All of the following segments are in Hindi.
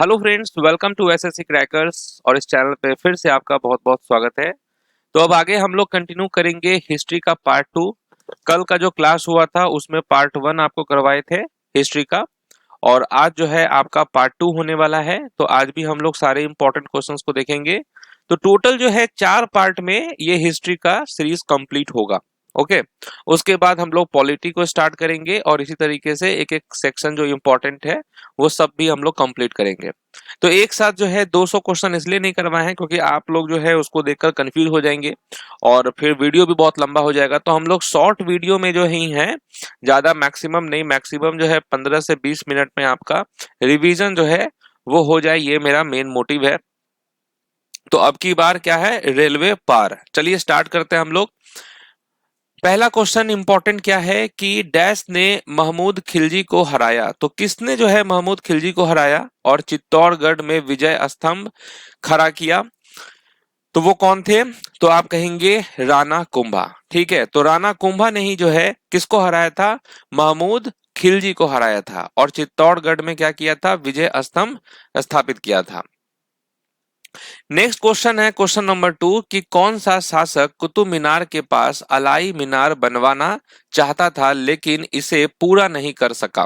Hello friends, welcome to SSC crackers. और इस चैनल पे फिर से आपका बहुत बहुत स्वागत है। तो अब आगे हम लोग कंटिन्यू करेंगे हिस्ट्री का पार्ट 2। कल का जो क्लास हुआ था उसमें पार्ट 1 आपको करवाए थे हिस्ट्री का, और आज जो है आपका पार्ट 2 होने वाला है। तो आज भी हम लोग सारे इंपॉर्टेंट क्वेश्चंस को देखेंगे। तो टोटल जो है 4 पार्ट में ये हिस्ट्री का सीरीज कंप्लीट होगा। ओके, उसके बाद हम लोग पॉलिटी को स्टार्ट करेंगे और इसी तरीके से एक एक सेक्शन जो इम्पोर्टेंट है वो सब भी हम लोग कंप्लीट करेंगे। तो एक साथ जो है 200 क्वेश्चन इसलिए नहीं करवाए हैं क्योंकि आप लोग जो है उसको देखकर कंफ्यूज हो जाएंगे और फिर वीडियो भी बहुत लंबा हो जाएगा। तो हम लोग शॉर्ट वीडियो में जो ही है, ज्यादा मैक्सिमम नहीं, मैक्सिमम जो है 15 से 20 मिनट में आपका रिवीजन जो है वो हो जाए, ये मेरा मेन मोटिव है। तो अब की बार क्या है, रेलवे पार। चलिए स्टार्ट करते हैं हम लोग। पहला क्वेश्चन इंपॉर्टेंट क्या है कि डैश ने महमूद खिलजी को हराया। तो किसने जो है महमूद खिलजी को हराया और चित्तौड़गढ़ में विजय स्तंभ खड़ा किया? तो वो कौन थे? तो आप कहेंगे राणा कुंभा। ठीक है, तो राणा कुंभा ने ही जो है किसको हराया था? महमूद खिलजी को हराया था और चित्तौड़गढ़ में क्या किया था? विजय स्तंभ स्थापित किया था। नेक्स्ट क्वेश्चन है क्वेश्चन नंबर 2 कि कौन सा शासक कुतुब मीनार के पास अलाई मीनार बनवाना चाहता था लेकिन इसे पूरा नहीं कर सका?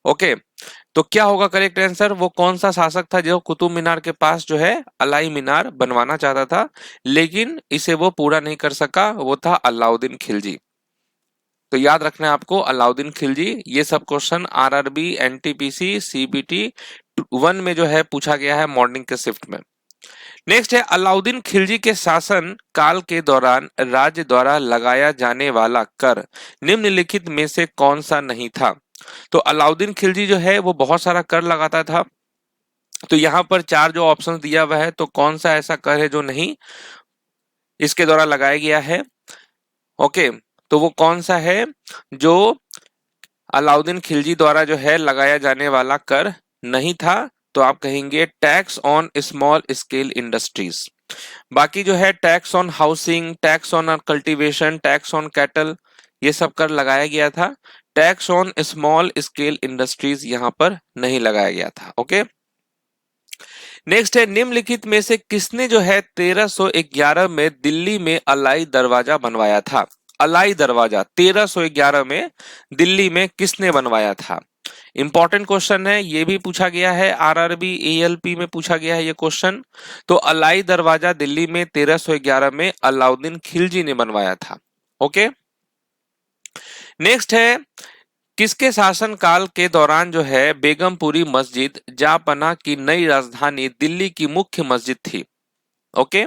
ओके, तो क्या होगा करेक्ट आंसर? वो कौन सा शासक था जो कुतुब मीनार के पास जो है अलाई मीनार बनवाना चाहता था लेकिन इसे वो पूरा नहीं कर सका? वो था अलाउद्दीन खिलजी। तो याद रखना है आपको अलाउद्दीन खिलजी। ये सब क्वेश्चन आरआरबी, एनटीपीसी, सीबीटी 1 में जो है पूछा गया है मॉर्निंग के शिफ्ट में। नेक्स्ट है अलाउद्दीन खिलजी के शासन काल के दौरान राज्य द्वारा लगाया जाने वाला कर निम्नलिखित में से कौन सा नहीं था? तो अलाउद्दीन खिलजी जो है वो बहुत सारा कर लगाता था। तो यहाँ पर 4 जो ऑप्शन दिया हुआ है, तो कौन सा ऐसा कर है जो नहीं इसके द्वारा लगाया गया है? ओके, तो वो कौन सा है जो अलाउद्दीन खिलजी द्वारा जो है लगाया जाने वाला कर नहीं था? तो आप कहेंगे tax on small scale industries. बाकी जो है tax on housing, tax on cultivation, tax on cattle, ये सब कर लगाया गया था। Tax on small scale industries यहाँ पर नहीं लगाया गया था। ओके, नेक्स्ट है निम्नलिखित में से किसने जो है 1311 में दिल्ली में अलाई दरवाजा बनवाया था? अलाई दरवाजा 1311 में दिल्ली में किसने बनवाया था? इंपॉर्टेंट क्वेश्चन है, ये भी पूछा गया है आरआरबी एएलपी में पूछा गया है ये क्वेश्चन। तो अलाई दरवाजा दिल्ली में 1311 में अलाउद्दीन खिलजी ने बनवाया था। ओके, नेक्स्ट है किसके शासन काल के दौरान जो है बेगमपुरी मस्जिद जापना की नई राजधानी दिल्ली की मुख्य मस्जिद थी? ओके,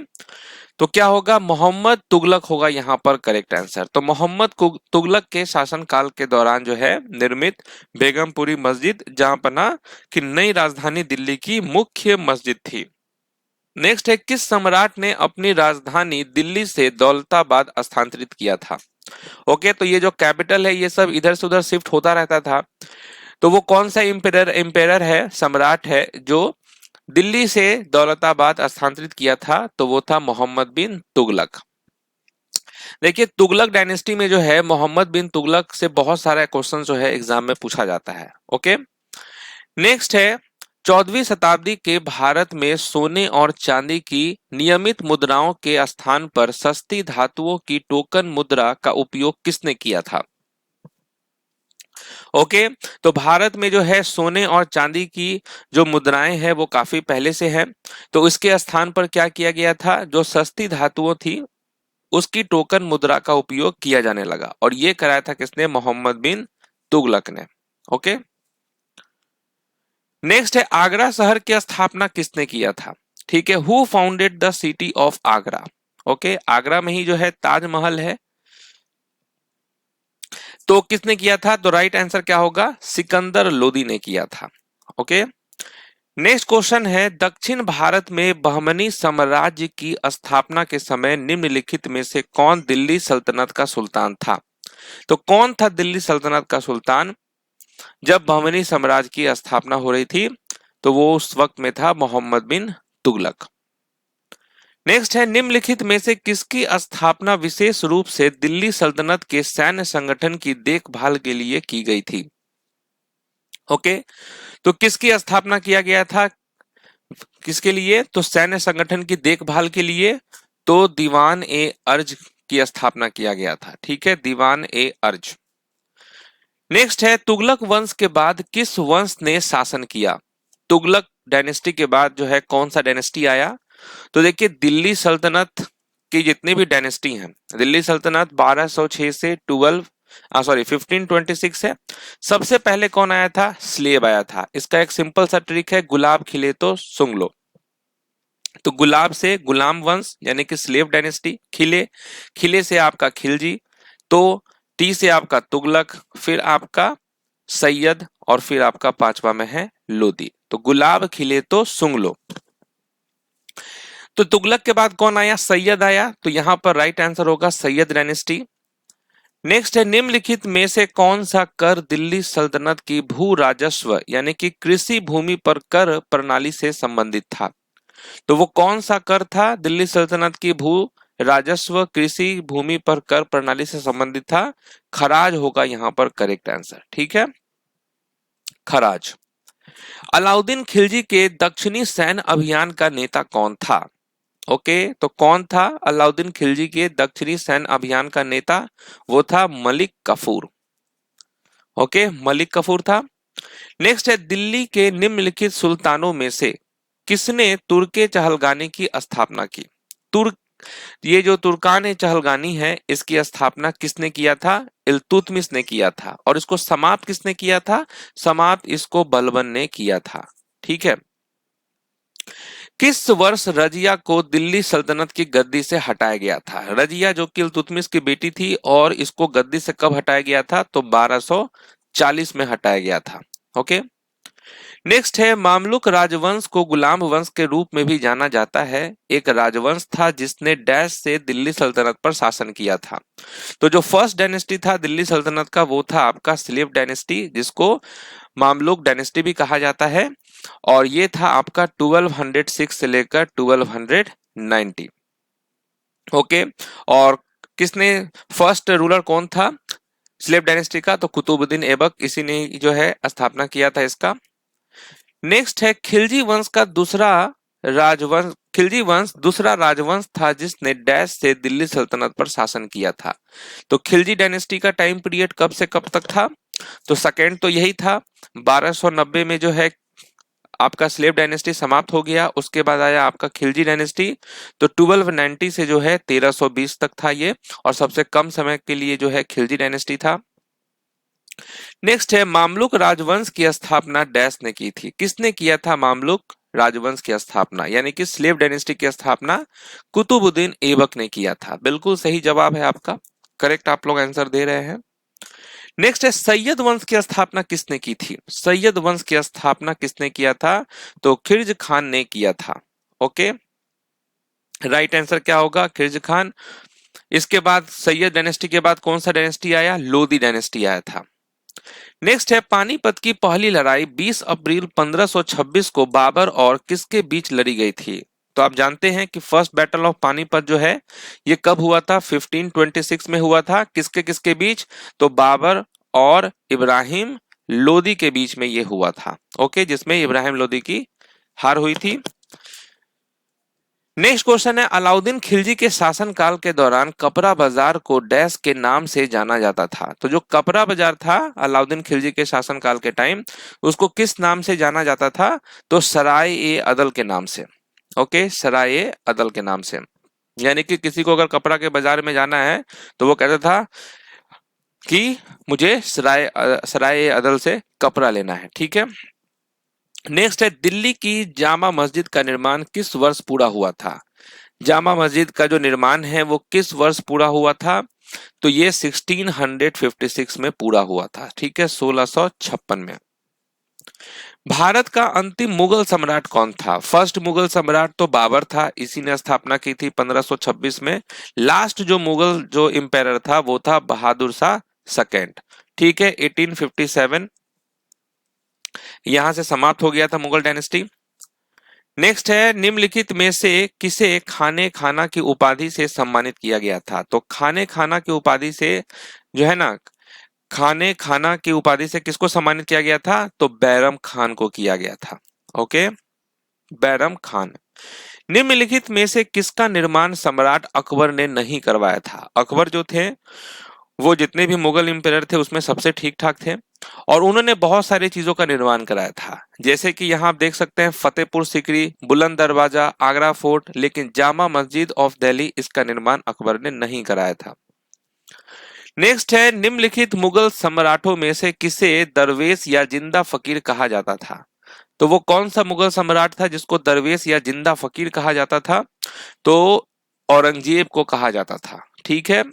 तो क्या होगा? मोहम्मद तुगलक होगा यहाँ पर करेक्ट आंसर। तो मोहम्मद तुगलक के शासन काल के दौरान जो है निर्मित बेगमपुरी मस्जिद जहांपना की नई राजधानी दिल्ली की मुख्य मस्जिद थी। नेक्स्ट है किस सम्राट ने अपनी राजधानी दिल्ली से दौलताबाद स्थानांतरित किया था? ओके, तो ये जो कैपिटल है ये सब इधर से उधर शिफ्ट होता रहता था। तो वो कौन सा इंपेरर है, सम्राट है जो दिल्ली से दौलताबाद स्थानांतरित किया था? तो वो था मोहम्मद बिन तुगलक। देखिए तुगलक डायनेस्टी में जो है मोहम्मद बिन तुगलक से बहुत सारा क्वेश्चन जो है एग्जाम में पूछा जाता है। ओके, नेक्स्ट है 14वीं शताब्दी के भारत में सोने और चांदी की नियमित मुद्राओं के स्थान पर सस्ती धातुओं की टोकन मुद्रा का उपयोग किसने किया था? ओके, तो भारत में जो है सोने और चांदी की जो मुद्राएं हैं वो काफी पहले से हैं। तो इसके स्थान पर क्या किया गया था? जो सस्ती धातुओं थी उसकी टोकन मुद्रा का उपयोग किया जाने लगा, और ये कराया था किसने? मोहम्मद बिन तुगलक ने। ओके, नेक्स्ट है आगरा शहर की स्थापना किसने किया था? ठीक है, who founded the city of Agra? Okay, Agra में ही जो है ताजमहल है, तो किसने किया था? तो राइट आंसर क्या होगा? सिकंदर लोदी ने किया था। ओके, नेक्स्ट क्वेश्चन है दक्षिण भारत में बहमनी साम्राज्य की स्थापना के समय निम्नलिखित में से कौन दिल्ली सल्तनत का सुल्तान था? तो कौन था दिल्ली सल्तनत का सुल्तान जब बहमनी साम्राज्य की स्थापना हो रही थी? तो वो उस वक्त में था मोहम्मद बिन तुगलक। नेक्स्ट है निम्नलिखित में से किसकी स्थापना विशेष रूप से दिल्ली सल्तनत के सैन्य संगठन की देखभाल के लिए की गई थी? ओके, तो किसकी स्थापना किया गया था? किसके लिए? तो सैन्य संगठन की देखभाल के लिए। तो दीवान ए अर्ज की स्थापना किया गया था। ठीक है, दीवान ए अर्ज। नेक्स्ट है तुगलक वंश के बाद किस वंश ने शासन किया? तुगलक डायनेस्टी के बाद जो है कौन सा डायनेस्टी आया? तो देखिए दिल्ली सल्तनत की जितनी भी डायनेस्टी हैं, दिल्ली सल्तनत 1206 से 1526 है। सबसे पहले कौन आया था? स्लेब आया था। इसका एक सिंपल सा ट्रिक है, गुलाब खिले तो सूंघ लो। तो गुलाब से गुलाम वंश यानी कि स्लेव डायनेस्टी, खिले, खिले से आपका खिलजी, तो टी से आपका तुगलक, फिर आपका सैयद, और फिर आपका पांचवा में है लोदी। तो गुलाब खिले तो सूंघ लो। तो तुगलक के बाद कौन आया? सैयद आया। तो यहां पर राइट आंसर होगा सैयद डायनेस्टी। नेक्स्ट है निम्नलिखित में से कौन सा कर दिल्ली सल्तनत की भू राजस्व यानी कि कृषि भूमि पर कर प्रणाली से संबंधित था? तो वो कौन सा कर था दिल्ली सल्तनत की भू राजस्व कृषि भूमि पर कर प्रणाली से संबंधित था? खराज होगा यहां पर करेक्ट आंसर। ठीक है, खराज। अलाउद्दीन खिलजी के दक्षिणी सैन्य अभियान का नेता कौन था? ओके, तो कौन था अलाउद्दीन खिलजी के दक्षिणी सैन्य अभियान का नेता? वो था मलिक कफूर। ओके, मलिक कफूर था। नेक्स्ट है दिल्ली के निम्नलिखित सुल्तानों में से किसने तुर्के चहलगानी की स्थापना की? तुर्क, ये जो तुर्कान चहलगानी है इसकी स्थापना किसने किया था? इल्तुतमिश ने किया था। और इसको समाप्त किसने किया था? समाप्त इसको बलबन ने किया था। ठीक है, किस वर्ष रजिया को दिल्ली सल्तनत की गद्दी से हटाया गया था? रजिया जो कि इल्तुतमिश की बेटी थी, और इसको गद्दी से कब हटाया गया था? तो 1240 में हटाया गया था। ओके, नेक्स्ट है मामलुक राजवंश को गुलाम वंश के रूप में भी जाना जाता है। एक राजवंश था जिसने डैश से दिल्ली सल्तनत पर शासन किया था। तो जो फर्स्ट डायनेस्टी था दिल्ली सल्तनत का वो था आपका स्लेव डायनेस्टी, जिसको मामलुक डायनेस्टी भी कहा जाता है। और ये था आपका 1206 से लेकर 1290। ओके, और किसने फर्स्ट रूलर कौन था स्लेव डायनेस्टी का? तो कुतुबुद्दीन ऐबक, इसी ने जो है स्थापना किया था इसका। नेक्स्ट है खिलजी वंश का दूसरा राजवंश, खिलजी वंश दूसरा राजवंश था जिसने डैश से दिल्ली सल्तनत पर शासन किया था। तो खिलजी डायनेस्टी का टाइम पीरियड कब से कब तक था? तो सेकेंड तो यही था, 1290 में जो है आपका स्लेव डायनेस्टी समाप्त हो गया। उसके बाद आया आपका खिलजी डायनेस्टी। तो 1290 से जो है 1320 तक था ये, और सबसे कम समय के लिए जो है खिलजी डायनेस्टी था। नेक्स्ट है मामलुक राजवंश की स्थापना डैश ने की थी। किसने किया था मामलुक राजवंश की स्थापना यानी कि स्लेव डायनेस्टी की स्थापना? कुतुबुद्दीन ऐबक ने किया था। बिल्कुल सही जवाब है आपका, करेक्ट आप लोग आंसर दे रहे हैं। नेक्स्ट है सैयद वंश की स्थापना किसने की थी? सैयद वंश की स्थापना किसने किया था? तो खिर्ज खान ने किया था। ओके, राइट आंसर क्या होगा? खिर्ज खान। इसके बाद सैयद डायनेस्टी के बाद कौन सा डायनेस्टी आया? लोदी डायनेस्टी आया था। नेक्स्ट है पानीपत की पहली लड़ाई 20 अप्रैल 1526 को बाबर और किसके बीच लड़ी गई थी? तो आप जानते हैं कि फर्स्ट बैटल ऑफ पानीपत जो है ये कब हुआ था? 1526 में हुआ था। किसके किसके बीच? तो बाबर और इब्राहिम लोदी के बीच में ये हुआ था। ओके, जिसमें इब्राहिम लोदी की हार हुई थी। नेक्स्ट क्वेश्चन है अलाउद्दीन खिलजी के शासनकाल के दौरान कपरा बाजार को डैश के नाम से जाना जाता था। तो जो कपरा बाजार था अलाउद्दीन खिलजी के शासनकाल के टाइम, उसको किस नाम से जाना जाता था? तो सराय ए अदल के नाम से। ओके, सराय ए अदल के नाम से। यानी कि किसी को अगर कपड़ा के बाजार में जाना है तो वो कहता था कि मुझे सराय ए अदल से कपड़ा लेना है। ठीक है, नेक्स्ट है दिल्ली की जामा मस्जिद का निर्माण किस वर्ष पूरा हुआ था? जामा मस्जिद का जो निर्माण है वो किस वर्ष पूरा हुआ था? तो ये 1656 में पूरा हुआ था। ठीक है, 1656 में। भारत का अंतिम मुगल सम्राट कौन था? फर्स्ट मुगल सम्राट तो बाबर था, इसी ने स्थापना की थी 1526 में। लास्ट जो मुगल जो इंपेरर था वो था बहादुर शाह सेकेंड। ठीक है, 1857 यहां से समाप्त हो गया था मुगल डायनेस्टी। नेक्स्ट है निम्नलिखित में से किसे खाने खाना की उपाधि से सम्मानित किया गया था? तो खाने खाना की उपाधि से जो है ना, खाने खाना की उपाधि से किसको सम्मानित किया गया था? तो बैरम खान को किया गया था। ओके, बैरम खान। निम्नलिखित में से किसका निर्माण सम्राट अकबर ने नहीं करवाया था? अकबर जो थे वो जितने भी मुगल एम्पायर थे उसमें सबसे ठीक ठाक थे और उन्होंने बहुत सारी चीजों का निर्माण कराया था, जैसे कि यहाँ आप देख सकते हैं फतेहपुर सीकरी, बुलंद दरवाजा, आगरा फोर्ट, लेकिन जामा मस्जिद ऑफ दिल्ली इसका निर्माण अकबर ने नहीं कराया था। नेक्स्ट है, निम्नलिखित मुगल सम्राटों में से किसे दरवेश या जिंदा फकीर कहा जाता था? तो वो कौन सा मुगल सम्राट था जिसको दरवेश या जिंदा फकीर कहा जाता था? तो औरंगजेब को कहा जाता था। ठीक है,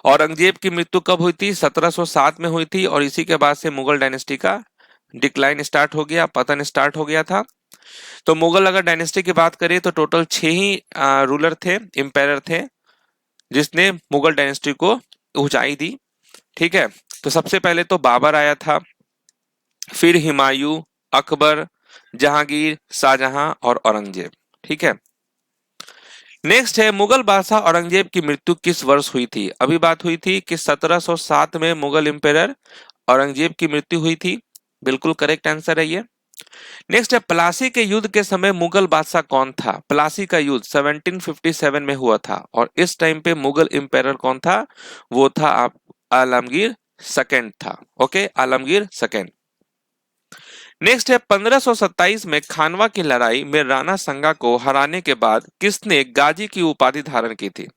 औरंगजेब की मृत्यु कब हुई थी? 1707 में हुई थी और इसी के बाद से मुगल डायनेस्टी का डिक्लाइन स्टार्ट हो गया, पतन स्टार्ट हो गया था। तो मुगल अगर डायनेस्टी की बात करें तो टोटल 6 ही रूलर थे, एम्पायर थे, जिसने मुगल डायनेस्टी को ऊंचाई दी। ठीक है, तो सबसे पहले तो बाबर आया था, फिर हुमायूं, अकबर, जहांगीर, शाहजहां और औरंगजेब। ठीक है, नेक्स्ट है, मुगल बादशाह औरंगजेब की मृत्यु किस वर्ष हुई थी? अभी बात हुई थी कि 1707 में मुगल एम्पायर औरंगजेब की मृत्यु हुई थी। बिल्कुल करेक्ट आंसर है ये। नेक्स्ट है, प्लासी के युद्ध के समय मुगल बादशाह कौन था? प्लासी का युद्ध 1757 में हुआ था और इस टाइम पे मुगल एम्पायर कौन था? वो था आप आलमगीर सेकंड था। Okay, Alamgir second. नेक्स्ट है, 1527 में खानवा की लड़ाई में राणा संगा को हराने के बाद किसने गाजी की उपाधि धारण की थी?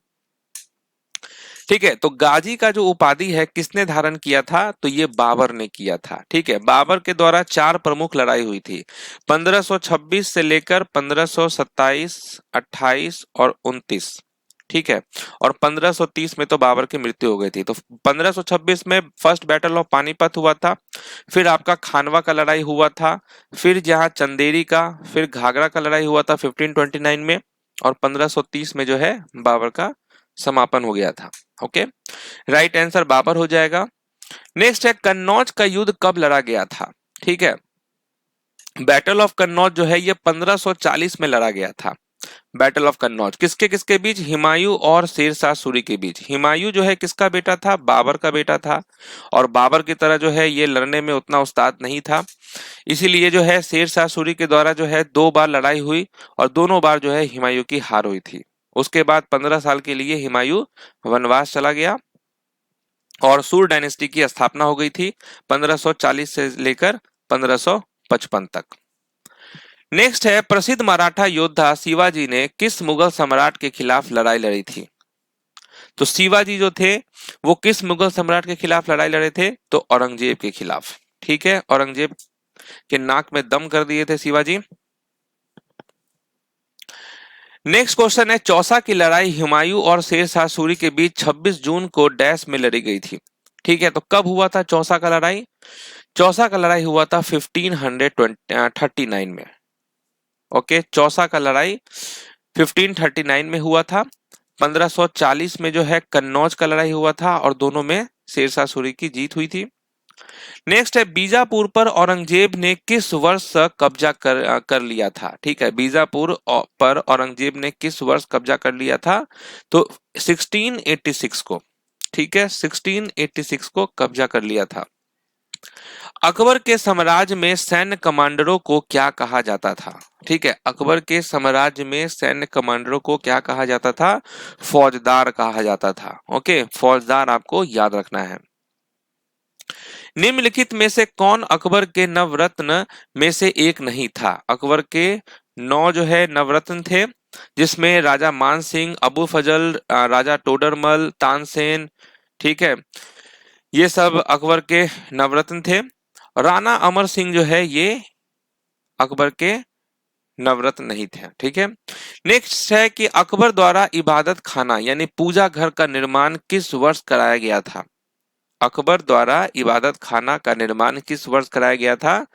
ठीक है, तो गाजी का जो उपाधि है किसने धारण किया था? तो ये बाबर ने किया था। ठीक है, बाबर के द्वारा 4 प्रमुख लड़ाई हुई थी, 1526 से लेकर 1527, 28 और 29। ठीक है, और 1530 में तो बाबर की मृत्यु हो गई थी। तो 1526 में फर्स्ट बैटल ऑफ पानीपत हुआ था, फिर आपका खानवा का लड़ाई हुआ था, फिर जहां चंदेरी का, फिर घाघरा का लड़ाई हुआ था 1529 में, और 1530 में जो है बाबर का समापन हो गया था। ओके, राइट आंसर बाबर हो जाएगा। नेक्स्ट है, कन्नौज का युद्ध कब लड़ा गया था? ठीक है, बैटल ऑफ कन्नौज जो है ये 1540 में लड़ा गया था। बैटल ऑफ कन्नौज किसके किसके बीच? हुमायूं और शेरशाह सूरी के बीच। हुमायूं जो है किसका बेटा था? बाबर का बेटा था, और बाबर की तरह जो है ये लड़ने में उतना उस्ताद नहीं था, इसीलिए जो है शेरशाह सूरी के द्वारा जो है 2 बार लड़ाई हुई और दोनों बार जो है हुमायूं की हार हुई थी। उसके बाद 15 साल के लिए हुमायूं वनवास चला गया और सूर डायनेस्टी की स्थापना हो गई थी 1540 से लेकर 1555 तक। नेक्स्ट है, प्रसिद्ध मराठा योद्धा शिवाजी ने किस मुगल सम्राट के खिलाफ लड़ाई लड़ी थी? तो शिवाजी जो थे वो किस मुगल सम्राट के खिलाफ लड़ाई लड़े थे? तो औरंगजेब के खिलाफ। ठीक है, औरंगजेब के नाक में दम कर दिए थे शिवाजी। नेक्स्ट क्वेश्चन है, चौसा की लड़ाई हुमायूं और शेरशाह सूरी के बीच 26 जून को डैश में लड़ी गई थी। ठीक है, तो कब हुआ था चौसा का लड़ाई? चौसा का लड़ाई हुआ था 1539 में। ओके, चौसा का लड़ाई 1539 में हुआ था। 1540 में जो है कन्नौज का लड़ाई हुआ था और दोनों में शेरशाह सूरी की जीत हुई थी। नेक्स्ट है, बीजापुर पर औरंगजेब ने किस वर्ष कब्जा कर लिया था? ठीक है, बीजापुर पर औरंगजेब ने किस वर्ष कब्जा कर लिया था? तो 1686 को। ठीक है, 1686 को कब्जा कर लिया था। अकबर के साम्राज्य में सैन्य कमांडरों को क्या कहा जाता था? ठीक है, अकबर के साम्राज्य में सैन्य कमांडरों को क्या कहा जाता था? फौजदार कहा जाता था। ओके, फौजदार आपको याद रखना है। निम्नलिखित में से कौन अकबर के नवरत्न में से एक नहीं था? अकबर के 9 जो है नवरत्न थे, जिसमें राजा मान सिंह, अबू फजल, राजा टोडरमल, तानसेन, ठीक है, ये सब अकबर के नवरत्न थे। राणा अमर सिंह जो है ये अकबर के नवरत्न नहीं थे। ठीक है, नेक्स्ट है कि अकबर द्वारा इबादत खाना यानी पूजा घर का निर्माण किस वर्ष कराया गया था? अकबर द्वारा इबादत खाना का निर्माण किस वर्ष कराया गया था?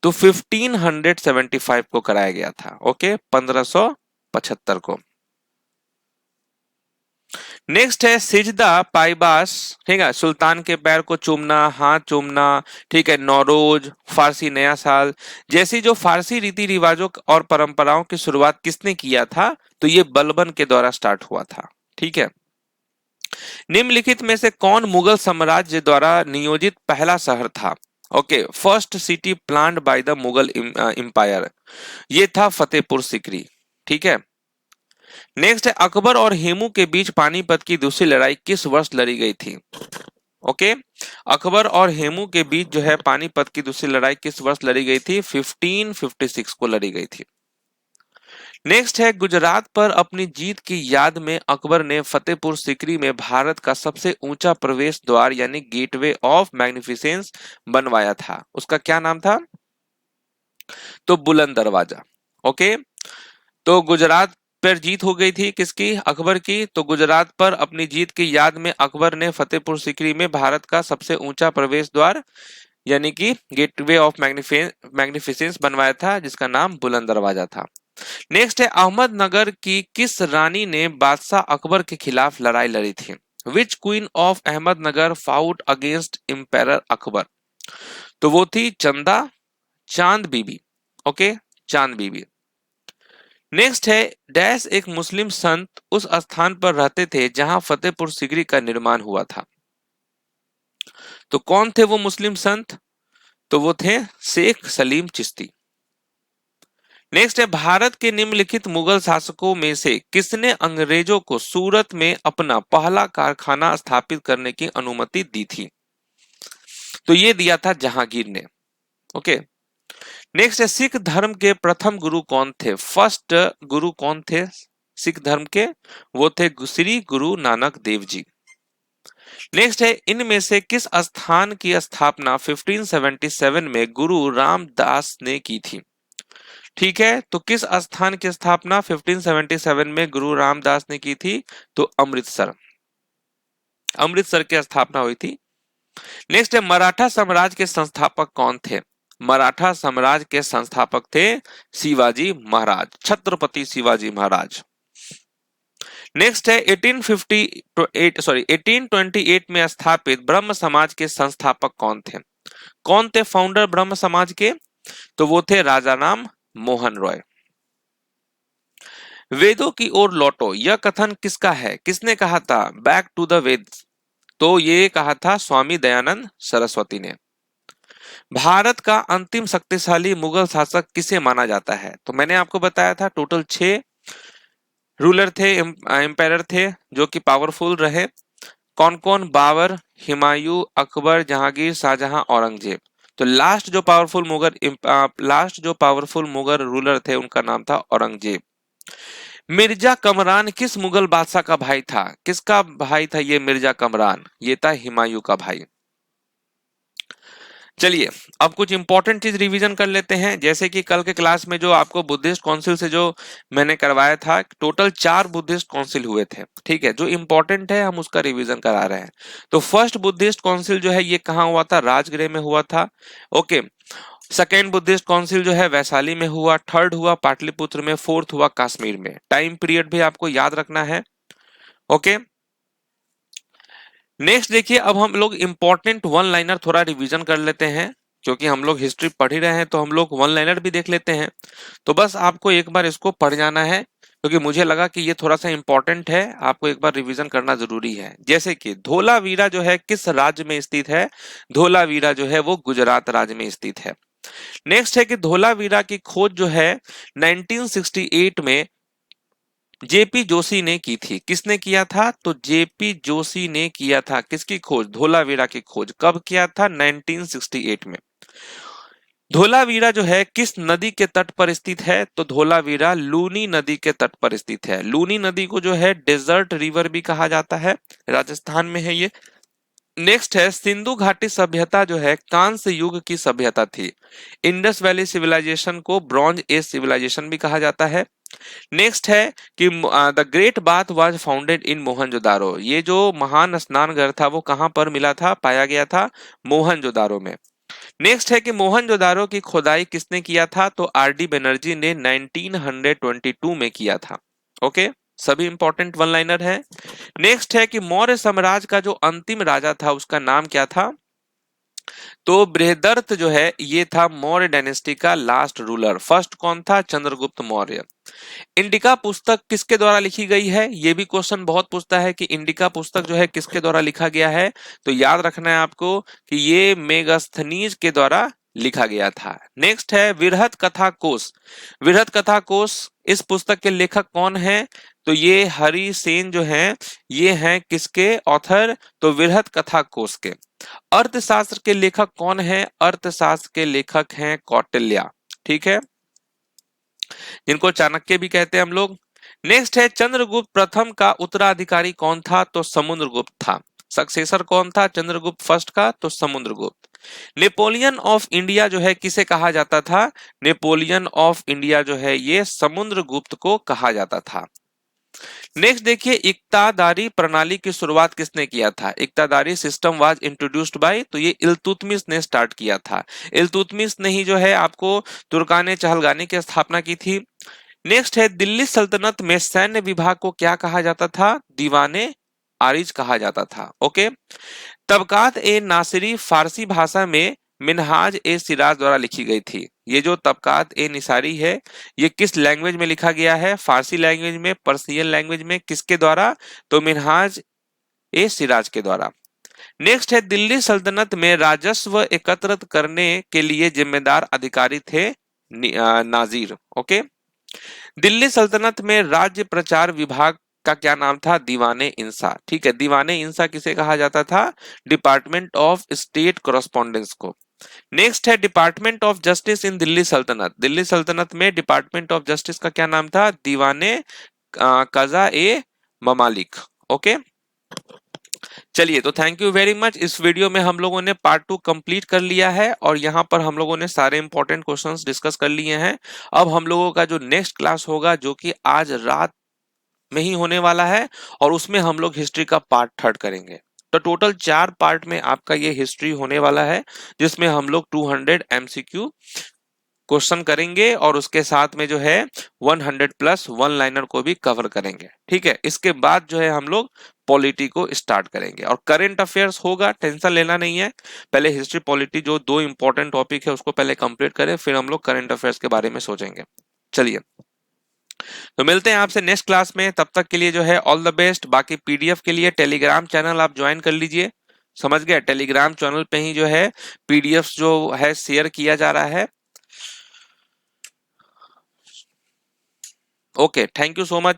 तो 1575 को कराया गया था। ओके, 1575 को। नेक्स्ट है, सिजदा पाइबास, ठीक है, सुल्तान के पैर को चूमना, हाथ चूमना, ठीक है, नौरोज, फारसी नया साल जैसी जो फारसी रीति रिवाजों और परंपराओं की शुरुआत किसने किया था? तो ये बलबन के द्वारा स्टार्ट हुआ था। ठीक है, निम्नलिखित में से कौन मुगल साम्राज्य द्वारा नियोजित पहला शहर था? Okay, first city planned by the Mughal empire, ये था फतेहपुर सिकरी। ठीक है, नेक्स्ट है अकबर और हेमू के बीच पानीपत की दूसरी लड़ाई किस वर्ष लड़ी गई थी? ओके, अकबर और हेमू के बीच जो है पानीपत की दूसरी लड़ाई किस वर्ष लड़ी गई थी? 1556 को लड़ी गई थी। नेक्स्ट है गुजरात पर अपनी जीत की याद में अकबर ने फतेहपुर सिकरी में भारत का सबसे ऊंचा प्रवेश द्वार यानी गेटवे ऑफ मैग्निफिसेंस बनवाया था, उसका क्या नाम था? तो बुलंद दरवाजा। ओके, तो गुजरात पर जीत हो गई थी किसकी? अकबर की। तो गुजरात पर अपनी जीत की याद में अकबर ने फतेहपुर सिकरी में भारत का सबसे ऊंचा प्रवेश द्वार यानी कि गेटवे ऑफ मैग्निफिसेंस बनवाया था, जिसका नाम बुलंद दरवाजा था। नेक्स्ट है अहमदनगर की किस रानी ने बादशाह अकबर के खिलाफ लड़ाई लड़ी थी? Which queen of Ahmednagar fought against empire Akbar? तो वो थी चंदा चांद बीबी। ओके, चांद बीबी। नेक्स्ट है डैश एक मुस्लिम संत उस स्थान पर रहते थे जहां फतेहपुर सिकरी का निर्माण हुआ था। तो कौन थे वो मुस्लिम संत? तो वो थे शेख सलीम चिश्ती। नेक्स्ट है भारत के निम्नलिखित मुगल शासकों में से किसने अंग्रेजों को सूरत में अपना पहला कारखाना स्थापित करने की अनुमति दी थी? तो ये दिया था जहांगीर ने। ओके, नेक्स्ट है सिख धर्म के प्रथम गुरु कौन थे? फर्स्ट गुरु कौन थे सिख धर्म के? वो थे श्री गुरु नानक देव जी। नेक्स्ट है इनमें से किस स्थान की स्थापना 1577 में गुरु रामदास ने की थी? ठीक है, तो किस स्थान की स्थापना 1577 में गुरु रामदास ने की थी? तो अमृतसर, अमृतसर की स्थापना हुई थी। नेक्स्ट है मराठा साम्राज्य के संस्थापक कौन थे? मराठा साम्राज्य के संस्थापक थे शिवाजी महाराज, छत्रपति शिवाजी महाराज। नेक्स्ट है 1828 में स्थापित ब्रह्म समाज के संस्थापक कौन थे? कौन थे फाउंडर ब्रह्म समाज के? तो वो थे राजा राम मोहन रॉय। वेदों की ओर लौटो, यह कथन किसका है? किसने कहा था बैक टू द वेद्स? तो ये कहा था स्वामी दयानंद सरस्वती ने। भारत का अंतिम शक्तिशाली मुगल शासक किसे माना जाता है? तो मैंने आपको बताया था टोटल 6 रूलर थे, एम्पायर थे जो कि पावरफुल रहे। कौन कौन? बाबर, हुमायूं, अकबर, जहांगीर, शाहजहां, औरंगजेब। तो लास्ट जो पावरफुल मुगल रूलर थे उनका नाम था औरंगजेब। मिर्जा कमरान किस मुगल बादशाह का भाई था? किसका भाई था ये मिर्जा कमरान? ये था हुमायूं का भाई। चलिए अब कुछ इंपॉर्टेंट चीज रिवीजन कर लेते हैं, जैसे कि कल के क्लास में जो आपको बुद्धिस्ट काउंसिल से जो मैंने करवाया था, टोटल 4 बुद्धिस्ट काउंसिल हुए थे। ठीक है, जो इंपॉर्टेंट है हम उसका रिवीजन करा रहे हैं। तो फर्स्ट बुद्धिस्ट काउंसिल जो है ये कहाँ हुआ था? राजगृह में हुआ था। ओके, सेकेंड बुद्धिस्ट काउंसिल जो है वैशाली में हुआ, थर्ड हुआ पाटलिपुत्र में, फोर्थ हुआ कश्मीर में। टाइम पीरियड भी आपको याद रखना है। ओके, नेक्स्ट देखिए अब हम लोग इंपॉर्टेंट वन लाइनर थोड़ा रिवीजन कर लेते हैं, क्योंकि हम लोग हिस्ट्री पढ़ ही रहे हैं तो हम लोग वन लाइनर भी देख लेते हैं। तो बस आपको एक बार इसको पढ़ जाना है, क्योंकि मुझे लगा कि ये थोड़ा सा इंपॉर्टेंट है, आपको एक बार रिवीजन करना जरूरी है। जैसे कि धोलावीरा जो है किस राज्य में स्थित है? धोलावीरा जो है वो गुजरात राज्य में स्थित है। नेक्स्ट है कि धोलावीरा की खोज जो है 1968 में जेपी जोशी ने की थी। किसने किया था? तो जेपी जोशी ने किया था। किसकी खोज? धोलावीरा की खोज। कब किया था? 1968 में। धोलावीरा जो है किस नदी के तट पर स्थित है? तो धोलावीरा लूनी नदी के तट पर स्थित है। लूनी नदी को जो है डेजर्ट रिवर भी कहा जाता है, राजस्थान में है ये। नेक्स्ट है सिंधु घाटी सभ्यता जो है कांस्य युग की सभ्यता थी। इंडस वैली सिविलाइजेशन को ब्रॉन्ज एज सिविलाइजेशन भी कहा जाता है। नेक्स्ट है कि the great bath was founded in Mohenjodaro. ये जो महान स्नान घर था वो कहां पर मिला था? पाया गया था मोहनजोदारो में। नेक्स्ट है कि मोहनजोदारो की खुदाई किसने किया था? तो आरडी बनर्जी ने 1922 में किया था। ओके, सभी इंपॉर्टेंट वन लाइनर है। नेक्स्ट है कि मौर्य साम्राज्य का जो अंतिम राजा था उसका नाम क्या था? तो बृहदर्थ जो है ये था मौर्य डायनेस्टी का लास्ट रूलर। फर्स्ट कौन था? चंद्रगुप्त मौर्य। इंडिका पुस्तक किसके द्वारा लिखी गई है? ये भी क्वेश्चन बहुत पूछता है कि इंडिका पुस्तक जो है किसके द्वारा लिखा गया है। तो याद रखना है आपको कि ये मेगास्थनीज के द्वारा लिखा गया था। नेक्स्ट है विरहत कथा कोश। विरहत कथा कोश इस पुस्तक के लेखक कौन है? तो ये हरि सेन जो है ये हैं किसके ऑथर? तो विरहत कथा कोश के। अर्थशास्त्र के लेखक कौन है? अर्थशास्त्र के लेखक हैं कौटिल्य। ठीक है, जिनको चाणक्य भी कहते हैं हम लोग। नेक्स्ट है चंद्रगुप्त प्रथम का उत्तराधिकारी कौन था? तो समुद्रगुप्त था। सक्सेसर कौन था चंद्रगुप्त फर्स्ट का? तो समुद्रगुप्त। नेपोलियन ऑफ इंडिया जो है किसे कहा जाता था? नेपोलियन ऑफ इंडिया जो है ये समुद्रगुप्त को कहा जाता था। नेक्स्ट देखिए इक्तादारी प्रणाली की शुरुआत किसने किया था? इक्तादारी सिस्टम वाज इंट्रोड्यूस्ड बाय, तो ये इल्तुतमिश ने स्टार्ट किया था। इल्तुतमिश ने ही जो है आपको तुर्काने चहलगानी की स्थापना की थी। नेक्स्ट है दिल्ली सल्तनत में सैन्य विभाग को क्या कहा जाता था? दीवाने आरिज कहा जाता था। ओके, तबकात ए नासिरी फारसी भाषा में मिनहाज ए सिराज द्वारा लिखी गई थी। ये जो तबकात ए निसारी है ये किस लैंग्वेज में लिखा गया है? फारसी लैंग्वेज में, पर्शियन लैंग्वेज में, किसके द्वारा? तो मिनहाज ए सिराज के द्वारा। नेक्स्ट है दिल्ली सल्तनत में राजस्व एकत्रित करने के लिए जिम्मेदार अधिकारी थे नाजीर। ओके, दिल्ली सल्तनत में राज्य प्रचार विभाग का क्या नाम था? दीवाने इंसा। ठीक है, दीवाने इंसा किसे कहा जाता था? डिपार्टमेंट ऑफ स्टेट कॉरेस्पॉन्डेंस को। नेक्स्ट है department of justice in Delhi सल्तनत। दिल्ली सल्तनत में डिपार्टमेंट ऑफ जस्टिस का क्या नाम था? दीवाने कजा ए ममालिक। ओके, चलिए तो थैंक यू वेरी मच। इस वीडियो में हम लोगों ने पार्ट 2 कंप्लीट कर लिया है और यहाँ पर हम लोगों ने सारे इंपॉर्टेंट क्वेश्चंस डिस्कस कर लिए हैं। अब हम लोगों का जो नेक्स्ट क्लास होगा जो कि आज रात में ही होने वाला है और उसमें हम लोग हिस्ट्री का पार्ट 3 करेंगे। तो टोटल 4 पार्ट में आपका ये हिस्ट्री होने वाला है जिसमें हम लोग 200 एमसीक्यू क्वेश्चन करेंगे और उसके साथ में जो है 100 प्लस वन लाइनर को भी कवर करेंगे। ठीक है, इसके बाद जो है हम लोग पॉलिटी को स्टार्ट करेंगे और करंट अफेयर्स होगा, टेंशन लेना नहीं है। पहले हिस्ट्री पॉलिटी जो 2 इंपॉर्टेंट टॉपिक है उसको पहले कंप्लीट करें, फिर हम लोग करंट अफेयर्स के बारे में सोचेंगे। चलिए तो मिलते हैं आपसे नेक्स्ट क्लास में, तब तक के लिए जो है ऑल द बेस्ट। बाकी पीडीएफ के लिए टेलीग्राम चैनल आप ज्वाइन कर लीजिए। समझ गए, टेलीग्राम चैनल पे ही जो है पीडीएफ जो है शेयर किया जा रहा है। Okay, thank you so much.